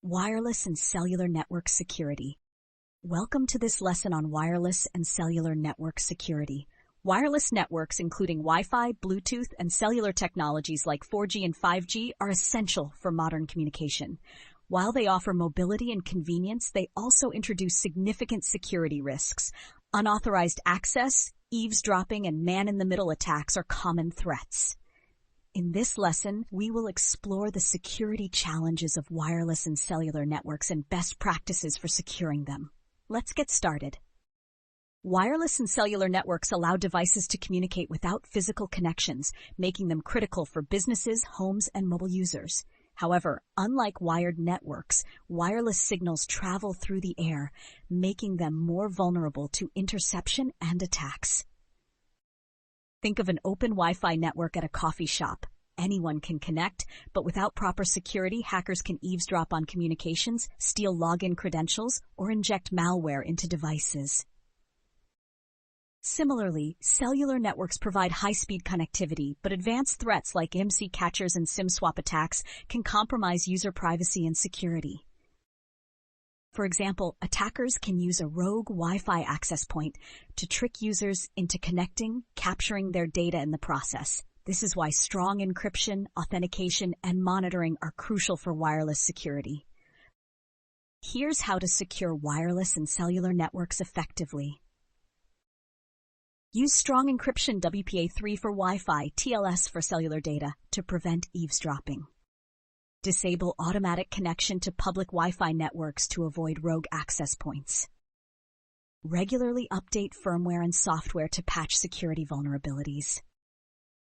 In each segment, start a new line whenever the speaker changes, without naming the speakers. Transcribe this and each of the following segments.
Wireless and Cellular Network Security. Welcome to this lesson on wireless and cellular network security. Wireless networks, including Wi-Fi, Bluetooth, and cellular technologies like 4G and 5G, are essential for modern communication. While they offer mobility and convenience, they also introduce significant security risks. Unauthorized access, eavesdropping, and man-in-the-middle attacks are common threats. In this lesson, we will explore the security challenges of wireless and cellular networks and best practices for securing them. Let's get started. Wireless and cellular networks allow devices to communicate without physical connections, making them critical for businesses, homes, and mobile users. However, unlike wired networks, wireless signals travel through the air, making them more vulnerable to interception and attacks. Think of an open Wi-Fi network at a coffee shop. Anyone can connect, but without proper security, hackers can eavesdrop on communications, steal login credentials, or inject malware into devices. Similarly, cellular networks provide high-speed connectivity, but advanced threats like IMSI catchers and SIM swap attacks can compromise user privacy and security. For example, attackers can use a rogue Wi-Fi access point to trick users into connecting, capturing their data in the process. This is why strong encryption, authentication, and monitoring are crucial for wireless security. Here's how to secure wireless and cellular networks effectively. Use strong encryption WPA3 for Wi-Fi, TLS for cellular data to prevent eavesdropping. Disable automatic connection to public Wi-Fi networks to avoid rogue access points. Regularly update firmware and software to patch security vulnerabilities.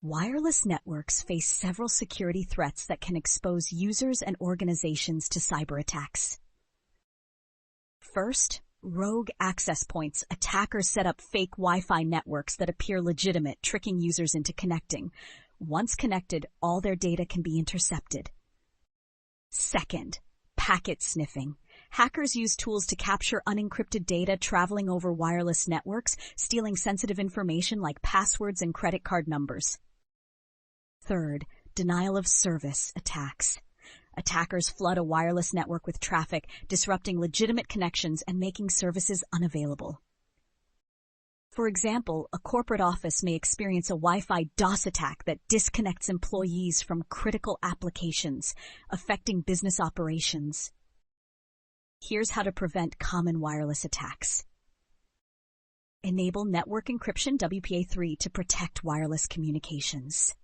Wireless networks face several security threats that can expose users and organizations to cyber attacks. First, rogue access points. Attackers set up fake Wi-Fi networks that appear legitimate, tricking users into connecting. Once connected, all their data can be intercepted. Second, packet sniffing. Hackers use tools to capture unencrypted data traveling over wireless networks, stealing sensitive information like passwords and credit card numbers. Third, denial of service attacks. Attackers flood a wireless network with traffic, disrupting legitimate connections and making services unavailable. For example, a corporate office may experience a Wi-Fi DOS attack that disconnects employees from critical applications, affecting business operations. Here's how to prevent common wireless attacks. Enable network encryption WPA3 to protect wireless communications.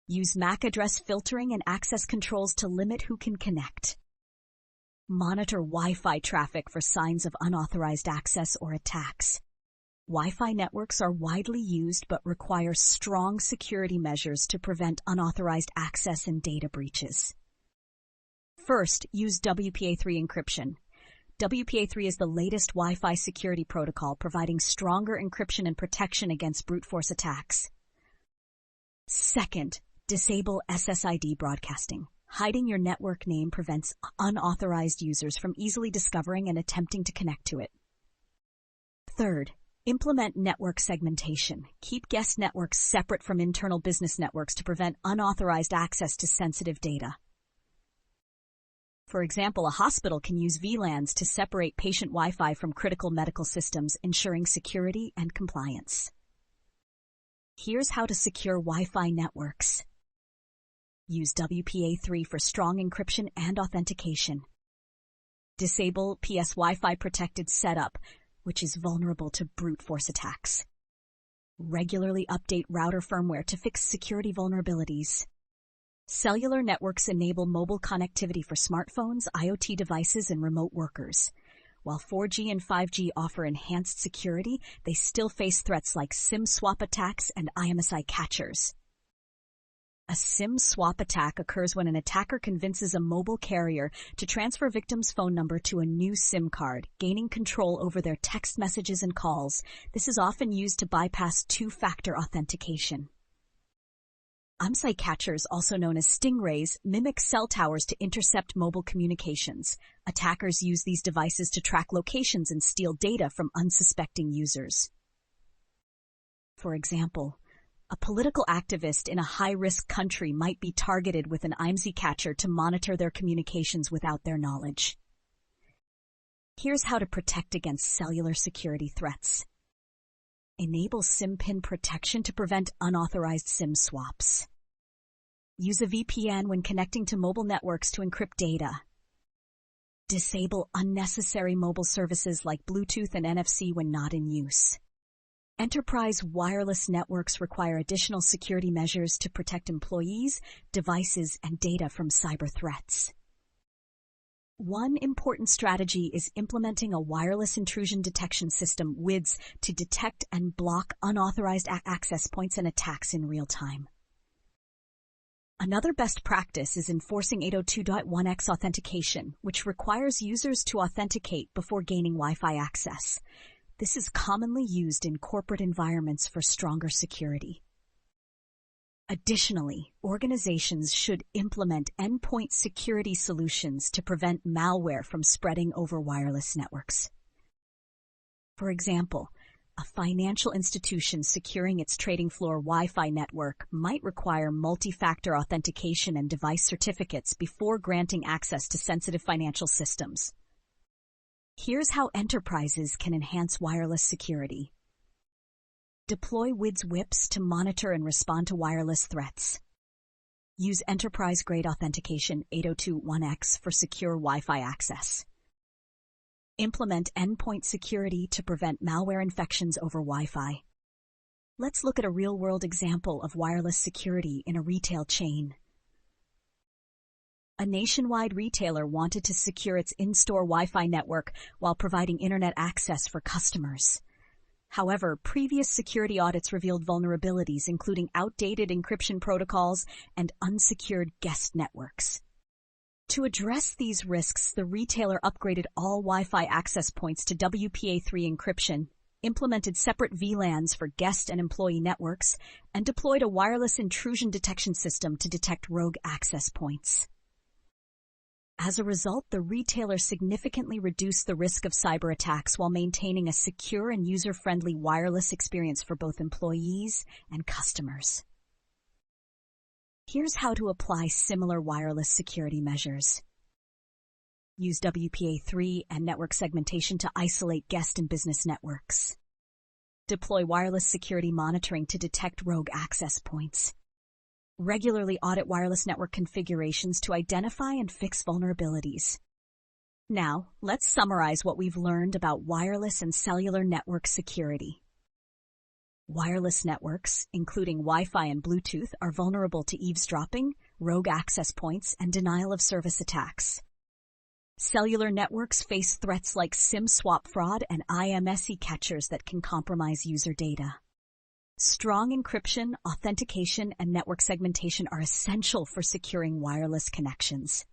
Use MAC address filtering and access controls to limit who can connect. Monitor Wi-Fi traffic for signs of unauthorized access or attacks. Wi-Fi networks are widely used but require strong security measures to prevent unauthorized access and data breaches. First, use WPA3 encryption. WPA3 is the latest Wi-Fi security protocol, providing stronger encryption and protection against brute force attacks. Second, disable SSID broadcasting. Hiding your network name prevents unauthorized users from easily discovering and attempting to connect to it. Third, implement network segmentation. Keep guest networks separate from internal business networks to prevent unauthorized access to sensitive data. For example, a hospital can use VLANs to separate patient Wi-Fi from critical medical systems, ensuring security and compliance. Here's how to secure Wi-Fi networks. Use WPA3 for strong encryption and authentication. Disable PS Wi-Fi protected setup, which is vulnerable to brute force attacks. Regularly update router firmware to fix security vulnerabilities. Cellular networks enable mobile connectivity for smartphones, IoT devices, and remote workers. While 4G and 5G offer enhanced security, they still face threats like SIM swap attacks and IMSI catchers. A SIM swap attack occurs when an attacker convinces a mobile carrier to transfer a victim's phone number to a new SIM card, gaining control over their text messages and calls. This is often used to bypass two-factor authentication. IMSI catchers, also known as stingrays, mimic cell towers to intercept mobile communications. Attackers use these devices to track locations and steal data from unsuspecting users. For example, A political activist in a high-risk country might be targeted with an IMSI catcher to monitor their communications without their knowledge. Here's how to protect against cellular security threats. Enable SIM pin protection to prevent unauthorized SIM swaps. Use a VPN when connecting to mobile networks to encrypt data. Disable unnecessary mobile services like Bluetooth and NFC when not in use. Enterprise wireless networks require additional security measures to protect employees, devices, and data from cyber threats. One important strategy is implementing a wireless intrusion detection system, WIDS, to detect and block unauthorized access points and attacks in real time. Another best practice is enforcing 802.1x authentication, which requires users to authenticate before gaining Wi-Fi access. This is commonly used in corporate environments for stronger security. Additionally, organizations should implement endpoint security solutions to prevent malware from spreading over wireless networks. For example, a financial institution securing its trading floor Wi-Fi network might require multi-factor authentication and device certificates before granting access to sensitive financial systems. Here's how enterprises can enhance wireless security. Deploy WIDS WIPs to monitor and respond to wireless threats. Use enterprise-grade authentication 802.1x for secure Wi-Fi access. Implement endpoint security to prevent malware infections over Wi-Fi. Let's look at a real-world example of wireless security in a retail chain. A nationwide retailer wanted to secure its in-store Wi-Fi network while providing internet access for customers. However, previous security audits revealed vulnerabilities, including outdated encryption protocols and unsecured guest networks. To address these risks, the retailer upgraded all Wi-Fi access points to WPA3 encryption, implemented separate VLANs for guest and employee networks, and deployed a wireless intrusion detection system to detect rogue access points. As a result, the retailer significantly reduced the risk of cyber attacks while maintaining a secure and user-friendly wireless experience for both employees and customers. Here's how to apply similar wireless security measures. Use WPA3 and network segmentation to isolate guest and business networks. Deploy wireless security monitoring to detect rogue access points. Regularly audit wireless network configurations to identify and fix vulnerabilities. Now, let's summarize what we've learned about wireless and cellular network security. Wireless networks, including Wi-Fi and Bluetooth, are vulnerable to eavesdropping, rogue access points, and denial of service attacks. Cellular networks face threats like SIM swap fraud and IMSI catchers that can compromise user data. Strong encryption, authentication, and network segmentation are essential for securing wireless connections.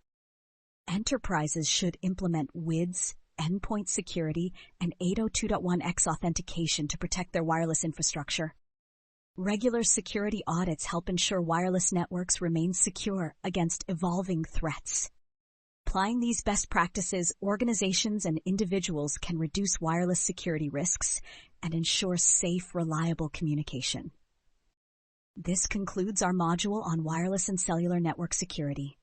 Enterprises should implement WIDS, endpoint security, and 802.1x authentication to protect their wireless infrastructure. Regular security audits help ensure wireless networks remain secure against evolving threats. Applying these best practices, organizations and individuals can reduce wireless security risks and ensure safe, reliable communication. This concludes our module on wireless and cellular network security.